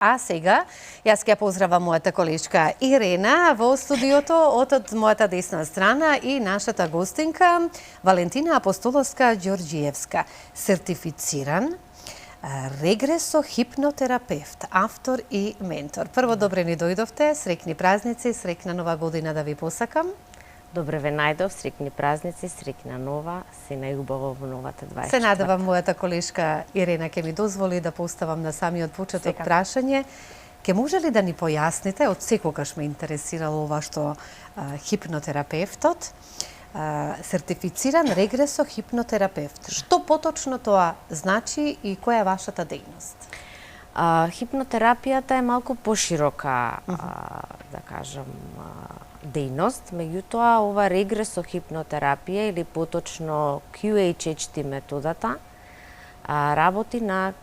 А сега, јас ќе поздравам мојата колешка Ирена во студиото од мојата десна страна и нашата гостинка Валентина Апостоловска Ѓорѓиевска, сертифициран регресо-хипнотерапевт, автор и ментор. Прво, добре ни дојдовте, среќни празници, среќна нова година да ви посакам. Добре ве најдов, среќни празници, среќна нова, се најубаво во новата 24. Се надевам мојата колешка Ирена ќе ми дозволи да поставам на самиот почеток прашање. Ке може ли да ни појасните, од секогаш ме интересирало ова што хипнотерапевтот, сертифициран регресо-хипнотерапевт. Што поточно тоа значи и која е вашата дејност? Хипнотерапијата е малку поширока, да кажам, дејност, меѓутоа ова регресо-хипнотерапија или поточно QHHT методата работи на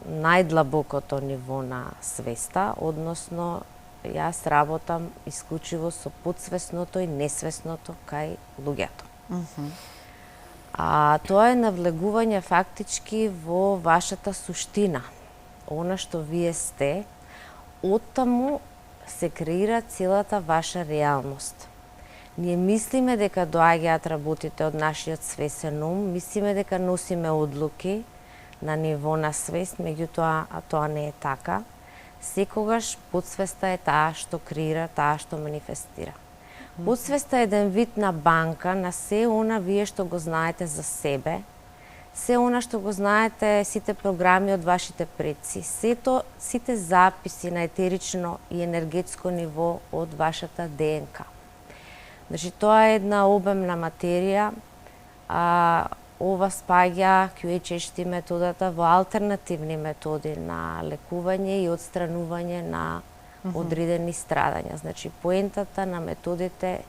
најдлабокото ниво на свеста, односно јас работам исклучиво со подсвесното и несвесното кај луѓето. Тоа е навлегување фактички во вашата суштина, она што вие сте, оттаму се креира целата ваша реалност. Ние мислиме дека доаѓаат работите од нашиот свесен ум, мислиме дека носиме одлуки на ниво на свест, меѓутоа тоа не е така. Секогаш подсвеста е таа што креира, таа што манифестира. Подсвеста е еден вид на банка на се она вие што го знаете за себе, се она што го знаете, сите програми од вашите предци, сите записи на етерично и енергетско ниво од вашата ДНК. Значи, тоа е една обемна материја, ова спаѓа QHHT методата во алтернативни методи на лекување и отстранување на одредени страдања. Значи, поентата на методите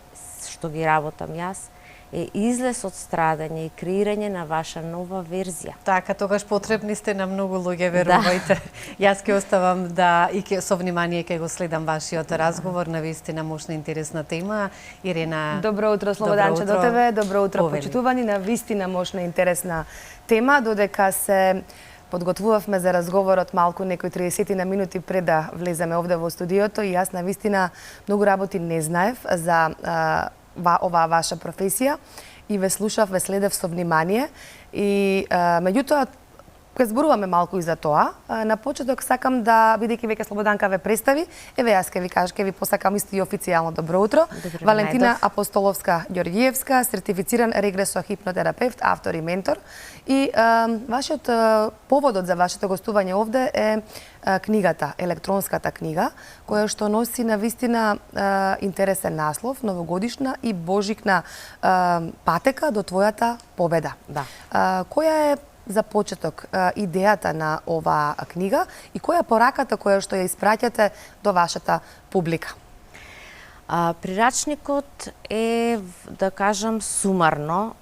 што ги работам јас е излез од страдање и креирање на ваша нова верзија. Така, тогаш потребни сте на многу луѓе, верувајте. Јас ќе оставам и со внимание ќе го следам вашиот разговор, навистина мощна интересна тема. Ирена, добро утро, Слободанче, до тебе. Добро утро, почитувани. Навистина мощна интересна тема, додека се подготвувавме за разговорот малку некои 30 на минути пред да влеземе овде во студиото и јас навистина многу работи не знаев за оваа ваша професија и ве слушав, ве следев со внимание и меѓутоа ќе зборуваме малку и за тоа. На почеток сакам да, бидејќи веќе Слободанка ве представи, еве јас ќе ви посакам исто и официјално добро утро. Добре, Валентина Апостоловска Ѓорѓиевска, сертифициран регресо-хипнотерапевт, автор и ментор. И поводот за вашето гостување овде е книгата, електронската книга, која што носи навистина интересен наслов, новогодишна и божикна патека до твојата победа. Да. Која е за почеток идејата на оваа книга и која е пораката која што ја испраќате до вашата публика? Прирачникот е, да кажам, сумарно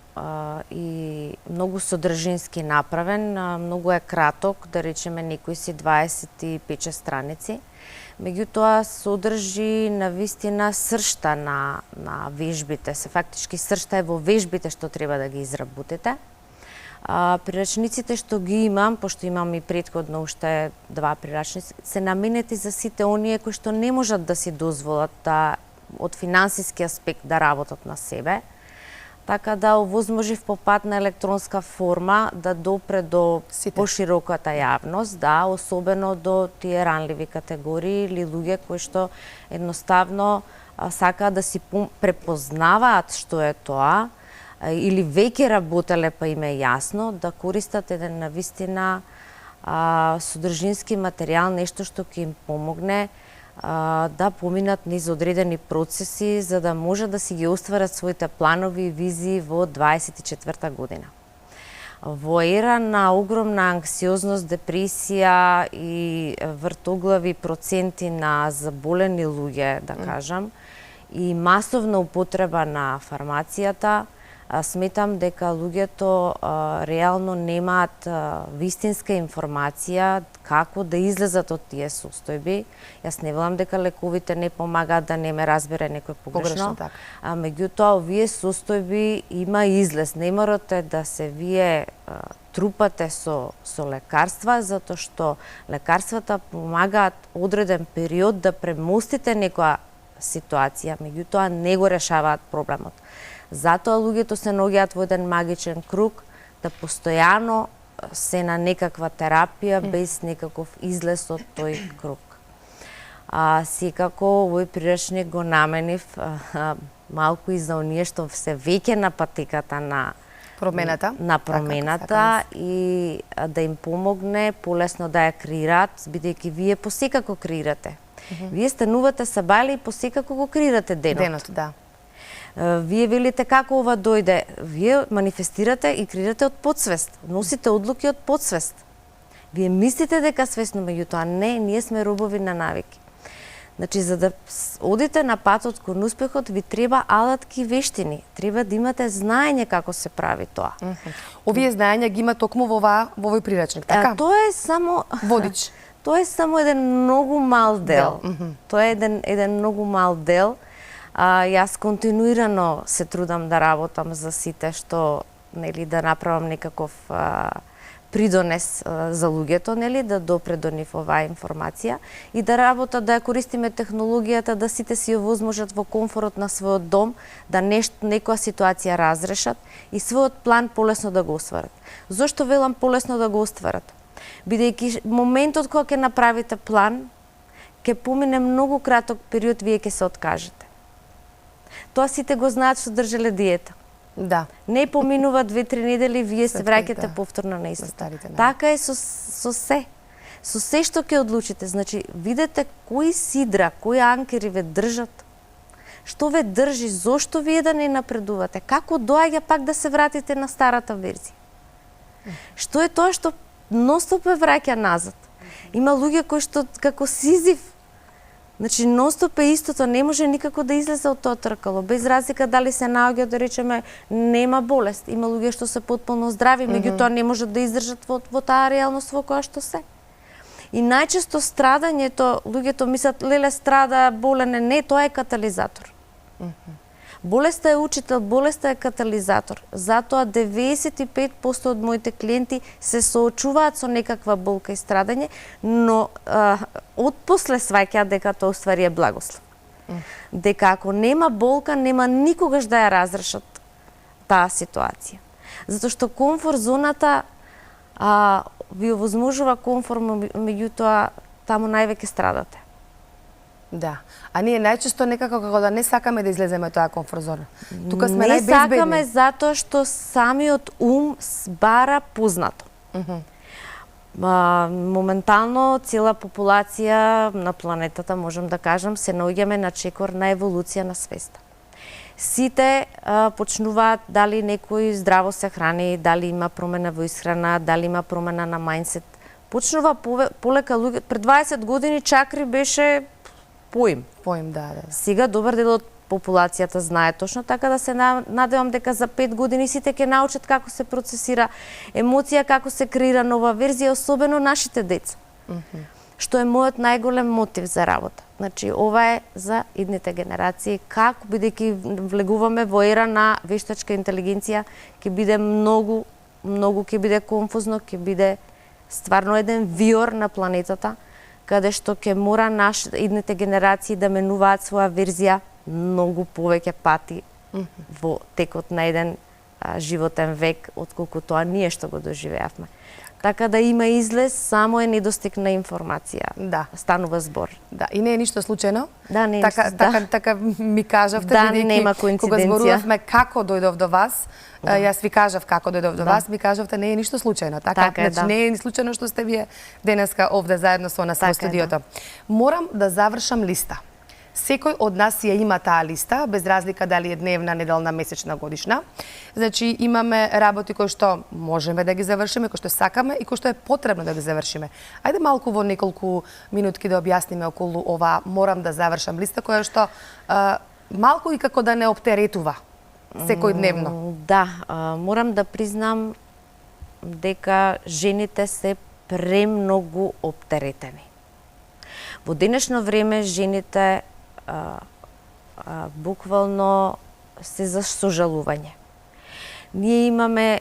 и многу содржински направен, многу е краток, да речеме некои си 25 страници. Меѓутоа содржи навистина сршта на вежбите, се фактички сршта е во вежбите што треба да ги изработите. Прирачниците што ги имам, пошто имам и претходно уште 2 прирачници, се наменети за сите оние кои што не можат да си дозволат од финансиски аспект да работат на себе, така да овозможив по пат на електронска форма да допре до пошироката јавност, особено до тие ранливи категории или луѓе кои што едноставно сакаат да си препознаваат што е тоа, или веќе работеле па им е јасно, да користат еден навистина содржински материјал, нешто што ќе им помогне да поминат низ одредени процеси за да може да си ги остварат своите планови и визии во 24-та година. Во ера на огромна анксиозност, депресија и вртоглави проценти на заболени луѓе, да кажам, и масовна употреба на фармацијата, Сметам дека луѓето реално немаат вистинска информација како да излезат од тие состојби. Јас не велам дека лековите не помагаат да не ме разбере некој погрешно. така. Меѓутоа, овие состојби има излез. Не морате да се вие трупате со лекарства, затоа што лекарствата помагаат одреден период да премостите некоја ситуација, меѓутоа не го решаваат проблемот. Затоа луѓето се наоѓаат во еден магичен круг, да постојано се на некаква терапија без некаков излез од тој круг. Секако овој приречник го наменив малку и за оние што се веќе на патеката на промената и да им помогне полесно да ја креираат, бидејќи вие посекако креирате. Вие станувате сабајле и посекако го креирате денот. Денот, да. Вие велите како ова дојде, вие манифестирате и креирате од подсвест, носите одлуки од подсвест. Вие мислите дека свесно, меѓутоа не, ние сме робови на навики. Значи, за да одите на патот кон успехот, ви треба алатки и вештини. Треба да имате знаење како се прави тоа. Овие знаења ги има токму во овој приречник, така? Тоа е само водич. Тоа е само еден многу мал дел. Тоа е еден многу мал дел. Јас континуирано се трудам да работам за сите што, нели, да направам некаков придонес за луѓето, нели, да допре до нив оваа информација и да работат, да ја користиме технологијата, да сите си ја возможат во комфорот на својот дом, да некоја ситуација разрешат и својот план полесно да го остварат. Зошто велам полесно да го остварат? Бидејќи моментот кога ќе направите план, ќе помине многу краток период, вие ќе се откажете. Тоа сите го знаат што држеле диета. Да. Не поминува 2-3 недели, вие се враќате повторно на истото. Така е со се. Со се што ќе одлучите. Значи, видете кои сидра, кои анкери ве држат. Што ве држи, зошто вие да не напредувате? Како доаѓа пак да се вратите на старата верзија? Што е тоа што ностоп ве враќа назад? Има луѓе кои што како Сизиф, значи, ностоп е истото, не може никако да излезе од тоа тркало, без разлика дали се наоѓа, да речеме, нема болест. Има луѓе што се потполно здрави, меѓутоа не можат да издржат во таа реалност во која што се. И најчесто страдањето, луѓето мислат, леле, страда, болен е, не, тоа е катализатор. Болеста е учител, болеста е катализатор. Затоа 95% од моите клиенти се соочуваат со некаква болка и страдање, но отпосле сваќаат дека тоа уствари е благослов. Дека ако нема болка, нема никогаш да ја разрешат таа ситуација. Затоа што комфорт зоната ви овозможува комфорт, меѓутоа таму највеќе страдате. Да. А ние најчесто некако како да не сакаме да излеземе од таа комфорт зона. Тука сме не најбезбедни. сакаме затоа што самиот ум бара познато. Моментално цела популација на планетата, можам да кажам, се наоѓаме на чекор на еволуција на свеста. Сите почнуваат дали некој здраво се храни, дали има промена во исхрана, дали има промена на мајндсет. Почнува полека луѓе. Пред 20 години чакри беше поим, да. Сега добар дел од популацијата знае точно, така да се надевам дека за 5 години сите ќе научат како се процесира емоција, како се креира нова верзија, особено нашите деца. Што е мојот најголем мотив за работа. Значи, ова е за идните генерации, како, бидејќи влегуваме во ера на вештачка интелигенција, ќе биде многу ќе биде конфузно, ќе биде стварно еден виор на планетата, каде што ќе мора идните генерации да менуваат своја верзија многу повеќе пати во текот на еден животен век, отколку тоа ние што го доживеавме. Така да има излез, само е недостиг на информација. Да. Станува збор. Да, и не е ништо случајно. Да, не е така ми кажавте, да, нема коинциденција. Кога зборувавме како дојдов до вас, јас ви кажав како дојдов до вас, ми кажавте не е ништо случајно. Така е, значи, не е случајно што сте вие денеска овде заедно со нас во студиото. Морам да завршам листа. Секој од нас ја има таа листа, без разлика дали е дневна, неделна, месечна, годишна. Значи, имаме работи кои што можеме да ги завршиме, кои што сакаме и кои што е потребно да ги завршиме. Ајде малку во неколку минутки да објасниме околу ова морам да завршам листа, која што малку и како да не оптеретува. секојдневно? Да, морам да признам дека жените се премногу оптеретени. Во денешно време жените буквално се за сожалување. Ние имаме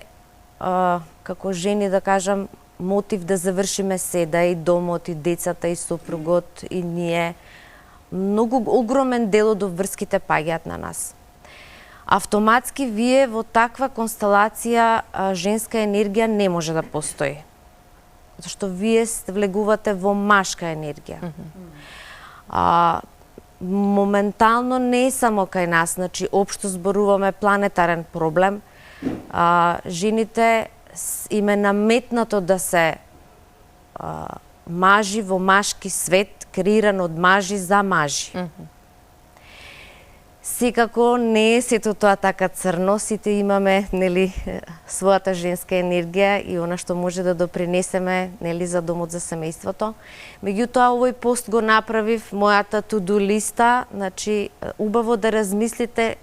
како жени, да кажам, мотив да завршиме седа и домот, и децата, и сопругот, и ние. Многу огромен дел од врските паѓаат на нас. Автоматски вие во таква констелација женска енергија не може да постои. Зашто вие влегувате во машка енергија. Моментално не е само кај нас, значи општо зборуваме планетарен проблем. Жените им е наметнато да се мажи во машки свет, креиран од мажи за мажи. Секако не е сето тоа така црно, сите имаме, нели, својата женска енергија и она што може да допринесеме, нели, за домот, за семејството. Меѓутоа, овој пост го направив, мојата to-do листа, значи, убаво да размислите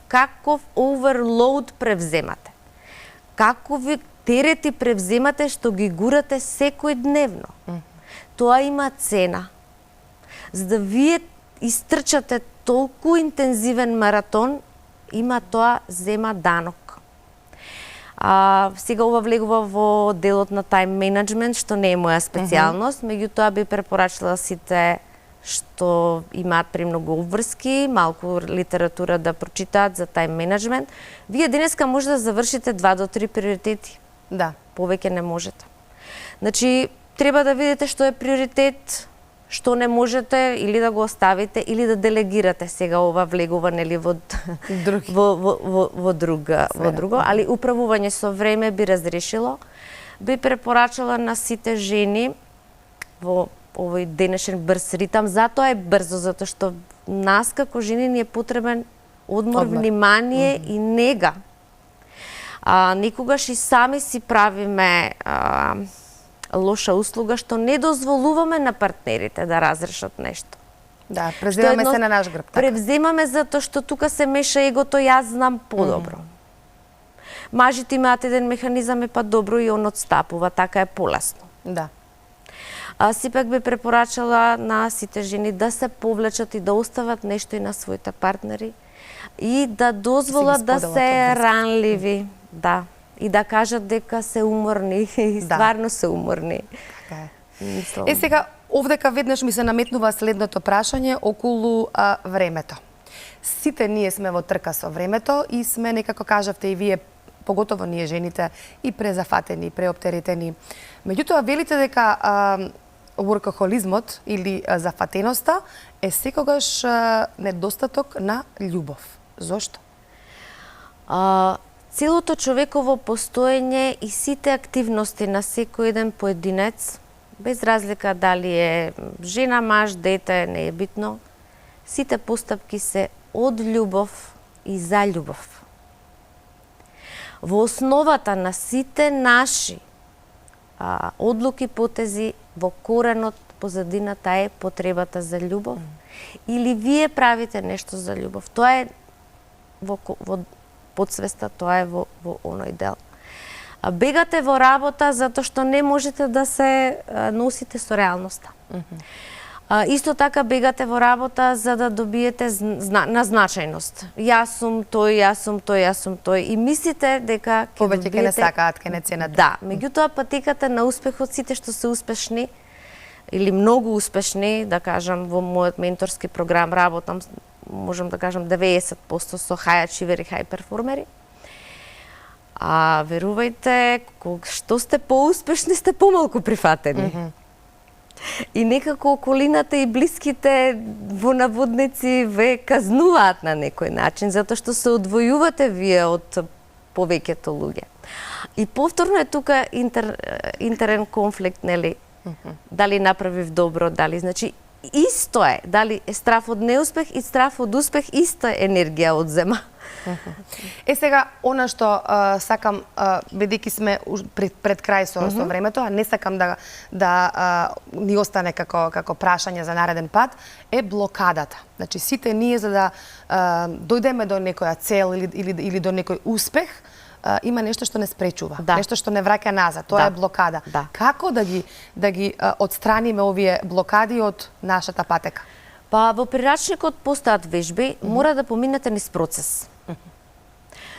каков оверлоуд превземате. Какови терети превземате што ги гурате секојдневно. Тоа има цена. За да вие истрчате толку интензивен маратон, има тоа зема данок. Сега ова влегува во делот на тајм менеджмент, што не е моја специјалност, меѓутоа би препорачала сите што имаат премногу обврски, малку литература да прочитаат за тајм менеджмент. Вие денеска може да завршите 2 до 3 приоритети. Да. Повеќе не можете. Значи, треба да видите што е приоритет, што не можете или да го оставите или да делегирате. Сега ова влегува, нели, во друго, али управување со време би разрешило. Би препорачала на сите жени во овој денешен брз ритам, затоа е брзо, затоа што нас како жени ни е потребен одмор, внимание и нега. Некогаш и сами си правиме лоша услуга што не дозволуваме на партнерите да разрешат нешто. Да, превземаме се на наш грб. Така. Превземаме затоа што тука се меша егото, јас знам подобро. Мажите имаат еден механизам, па добро и он отстапува, така е полесно. Да. Сепак би препорачала на сите жени да се повлечат и да остават нешто и на своите партнери и да дозволат да се ранливи, да, и да кажат дека се уморни и стварно се уморни. Така е. Сега овдека веднаш ми се наметнува следното прашање околу времето. Сите ние сме во трка со времето и сме, некако кажавте и вие, поготово ние жените, и презафатени, преоптеретени. Меѓутоа, велите дека workaholizmот или зафатеноста е секогаш недостаток на љубов. Зошто? Целото човеково постоење и сите активности на секој еден поединец, без разлика дали е жена, маж, дете, не е битно, сите постапки се од љубов и за љубов. Во основата на сите наши одлуки, потези, во коренот, позадината е потребата за љубов, или вие правите нешто за љубов. Тоа е во подсвеста, тоа е во оној дел. Бегате во работа затоа што не можете да се носите со реалноста. Исто така бегате во работа за да добиете на значајност. Јас сум тој, јас сум тој, јас сум тој. И мислите дека повеќе ќе не сакаат, ќе не ценат. Да, меѓутоа патеката на успехот, сите што се успешни или многу успешни, да кажам, во мојот менторски програм работам, можам да кажам 90% со high achieveri, high перформери. Верувајте, што сте поуспешни, сте помалку прифатени. И некако околината и блиските во наводници ве казнуваат на некој начин, затоа што се одвојувате вие од повеќето луѓе. И повторно е тука интерен конфликт, нели? Дали направив добро, дали, значи, исто е, дали е страв од неуспех и страв од успех, иста енергија одзема. Сега, она што сакам, бидејќи сме пред крај со времето, а не сакам да ни остане како прашање за нареден пат, е блокадата. Значи, сите ние за да дојдеме до некоја цел или до некој успех, има нешто што не спречува, нешто што не враќа назад, тоа е блокада. Како да ги отстраниме овие блокади од нашата патека? Па во прирачникот постојат вежби, мора да поминете низ процес.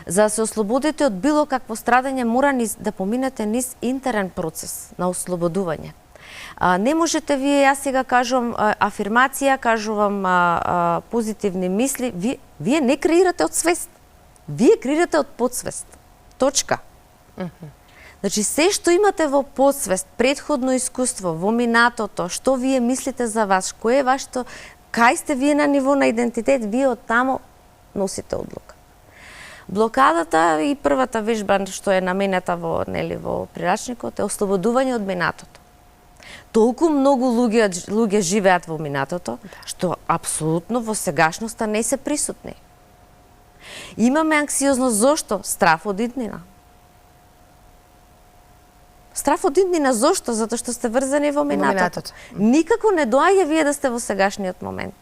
За да се ослободите од било какво страдање, мора да поминете низ интерен процес на ослободување. Не можете вие, јас сега кажувам афирмација, кажувам позитивни мисли, вие не креирате од свест. Вие креирате од подсвест. Точка. Значи, се што имате во подсвест, предходно искуство, во минатото, што вие мислите за вас, кој е вашето, кај сте вие на ниво на идентитет, вие од таму носите одлука. Блокадата и првата вежба што е наменета во прирачникот е ослободување од минатото. Толку многу луѓе живеат во минатото, што апсолутно во сегашноста не се присутни. Имаме анксиозност зошто? Страф од иднина. Страф од иднина зошто? Затоа што сте врзани во минатото. Никако не доаѓа вие да сте во сегашниот момент.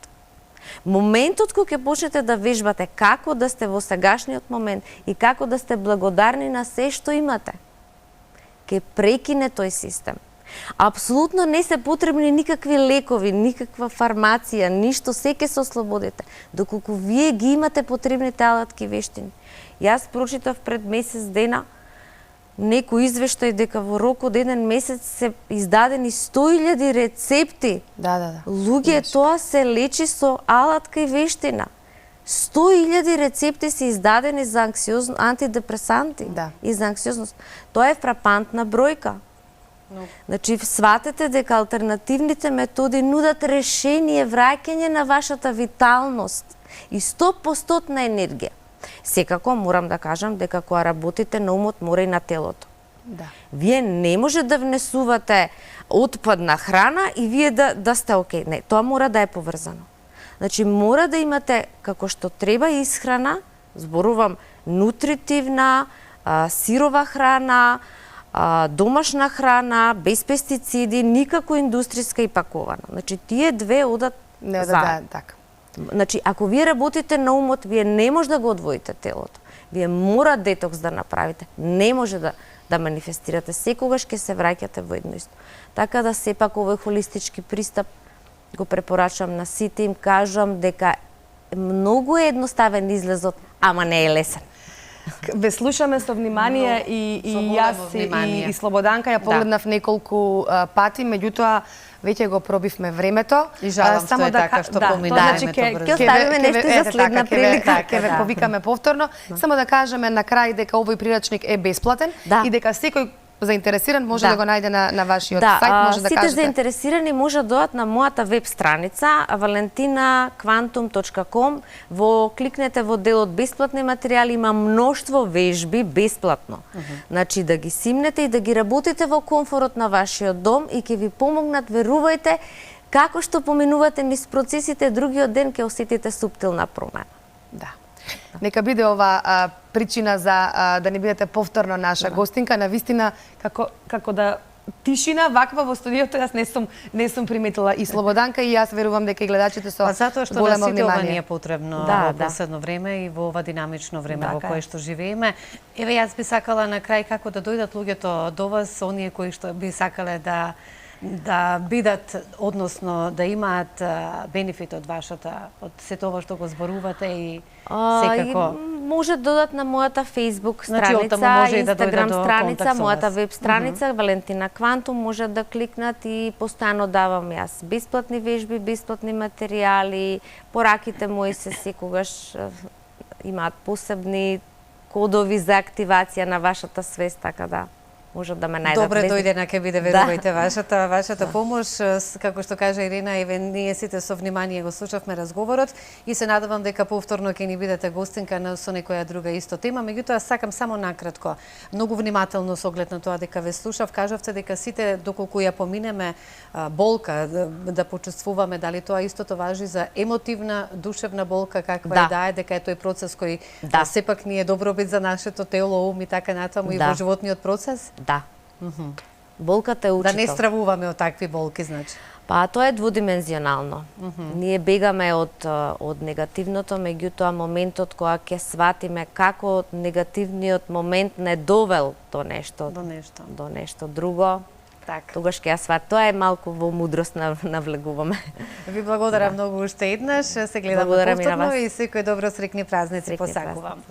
Моментот кога ќе почнете да вежбате како да сте во сегашниот момент и како да сте благодарни на се што имате, ќе прекине тој систем. Апсолутно не се потребни никакви лекови, никаква фармација, ништо, се ќе се ослободите, доколку вие ги имате потребните алатки вештини. Јас прочитав пред месец дена некој извештај дека во рок од еден месец се издадени 100.000 рецепти. Луѓе, тоа се лечи со алатка и вештина. 100.000 рецепти се издадени за антидепресанти и за анксиозност. Тоа е фрапантна бројка. Значи, сватете дека алтернативните методи нудат решение, враќање на вашата виталност и 100% енергија. Секако морам да кажам дека кога работите на умот, мора и на телото. Вие не може да внесувате отпадна храна и вие да сте окей. Не, тоа мора да е поврзано. Значи, мора да имате како што треба исхрана, зборувам нутритивна, сирова храна, домашна храна, без пестициди, никако индустријска и пакована. Значи, тие две одат заедно. Значи, ако вие работите на умот, вие не може да го одвоите телото. Вие мора детокс да направите. Не може да манифестирате. Секогаш ќе се враќате во едно исто. Така да сепак овој холистички пристап го препорачувам на сите, им кажам дека многу е едноставен излезот, ама не е лесен. Ве слушаме со внимание и јас и Слободанка ја погледнав неколку пати, меѓутоа веќе го пробивме времето. И жалам што е така, што поминаа времето брзо. Ќе оставиме нешто за следна прилика. Ќе ве повикаме повторно. Само да кажеме на крај дека овој прирачник е бесплатен и дека секој заинтересиран може да го најде на вашиот сајт, може да кажете. Сите заинтересирани може да дојдат на мојата веб страница valentinaquantum.com. Кликнете во делот бесплатни материјали, има мноштво вежби бесплатно. Значи да ги симнете и да ги работите во комфорот на вашиот дом и ќе ви помогнат, верувајте, како што поминувате низ процесите, другиот ден ќе осетите суптилна промена. Нека биде ова причина за да не бидете повторно наша гостинка. Навистина, како да тишина ваква во студиото, јас не сум приметила и Слободанка и јас верувам дека и гледачите со големо внимание. Затоа што на сите ова ни е потребно во последно време и во ова динамично време во кое што живееме. Еве, јас би сакала на крај како да дојдат луѓето до вас, оние кои што би сакале да бидат, односно да имаат бенефит од вашата, од сето ова што го зборувате и секако. Може да додат на мојата Facebook страница, Instagram страница, мојата веб страница, Валентина Квантум, може да кликнат и постојано давам јас бесплатни вежби, бесплатни материјали, пораките мои се секогаш имаат посебни кодови за активација на вашата свест, така да можат да ме најдат. Добре дојдена ќе биде, верувајте, вашата помош. Како што кажа Ирина, еве ние сите со внимание го слушавме разговорот и се надевам дека повторно ќе ни бидете гостинка со некоја друга исто тема. Меѓутоа, сакам само накратко, многу внимателно со оглед на тоа дека ве слушав, кажавте дека сите доколку ја поминеме болка, да почувствуваме, дали тоа истото важи за емотивна, душевна болка, каква и да е, дека е тој процес кој сепак ни е добробит за нашето тело, ум и така натаму и во животниот процес? Да. Болката е учител. Да не стравуваме од такви болки, значи? Па тоа е двудимензионално. Ние бегаме од негативното, меѓутоа моментот кога ќе сватиме како негативниот момент не довел до нешто друго, тогаш ќе ја свати. Тоа е малку во мудрост навлегуваме. Ви благодарам многу уште еднаш. Се гледаме повторно и секој добро, среќни празници посакувам.